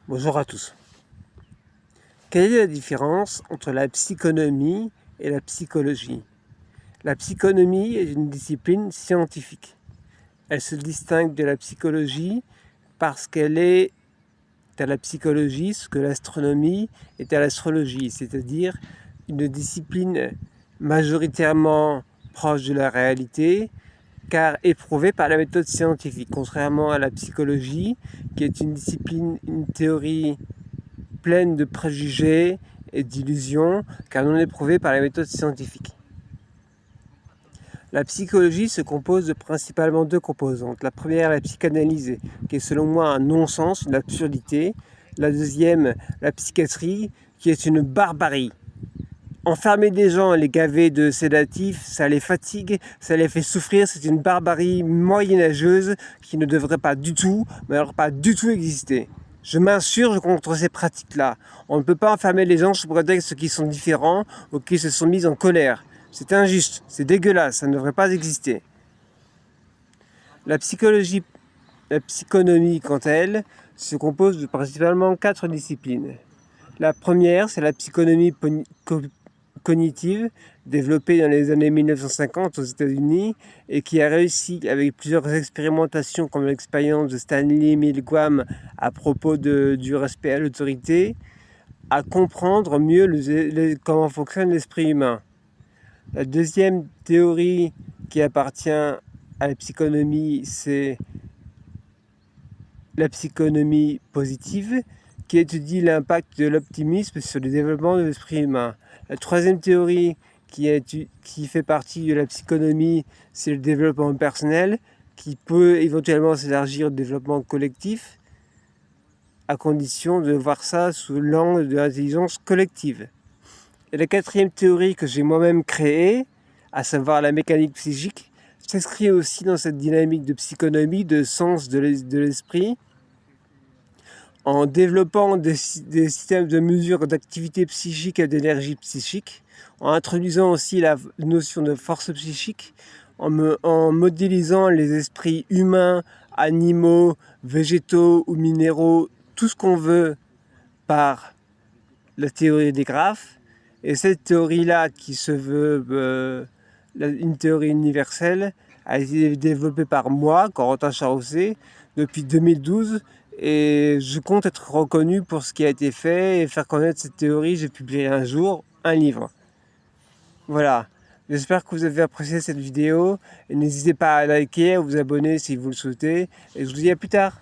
Bonjour à tous. Quelle est la différence entre la psychonomie et la psychologie? La psychonomie est une discipline scientifique. Elle se distingue de la psychologie parce qu'elle est à la psychologie ce que l'astronomie est à l'astrologie, c'est-à-dire une discipline majoritairement proche de la réalité, car éprouvée par la méthode scientifique, contrairement à la psychologie, qui est une discipline, une théorie pleine de préjugés et d'illusions, car non éprouvée par la méthode scientifique. La psychologie se compose de principalement deux composantes. La première, la psychanalyse, qui est selon moi un non-sens, une absurdité. La deuxième, la psychiatrie, qui est une barbarie. Enfermer des gens et les gaver de sédatifs, ça les fatigue, ça les fait souffrir, c'est une barbarie moyenâgeuse qui ne devrait pas du tout, mais alors pas du tout exister. Je m'insurge contre ces pratiques-là. On ne peut pas enfermer les gens sous prétexte qu'ils sont différents ou qu'ils se sont mis en colère. C'est injuste, c'est dégueulasse, ça ne devrait pas exister. La psychologie, la psychonomie, quant à elle, se compose de principalement 4 disciplines. La première, c'est la psychonomie cognitive, développée dans les années 1950 aux États-Unis et qui a réussi, avec plusieurs expérimentations comme l'expérience de Stanley Milgram à propos du respect à l'autorité, à comprendre mieux comment fonctionne l'esprit humain. La deuxième théorie qui appartient à la psychonomie, c'est la psychonomie positive, qui étudie l'impact de l'optimisme sur le développement de l'esprit humain. La troisième théorie qui fait partie de la psychonomie, c'est le développement personnel, qui peut éventuellement s'élargir au développement collectif, à condition de voir ça sous l'angle de l'intelligence collective. Et la quatrième théorie que j'ai moi-même créée, à savoir la mécanique psychique, s'inscrit aussi dans cette dynamique de psychonomie, de sens de l'esprit, en développant des systèmes de mesure d'activité psychique et d'énergie psychique, en introduisant aussi la notion de force psychique, en modélisant les esprits humains, animaux, végétaux ou minéraux, tout ce qu'on veut par la théorie des graphes. Et cette théorie-là, qui se veut une théorie universelle, a été développée par moi, Corentin Charousset, depuis 2012. Et je compte être reconnu pour ce qui a été fait et faire connaître cette théorie. J'ai publié un jour un livre. Voilà. J'espère que vous avez apprécié cette vidéo. Et n'hésitez pas à liker, à vous abonner si vous le souhaitez. Et je vous dis à plus tard.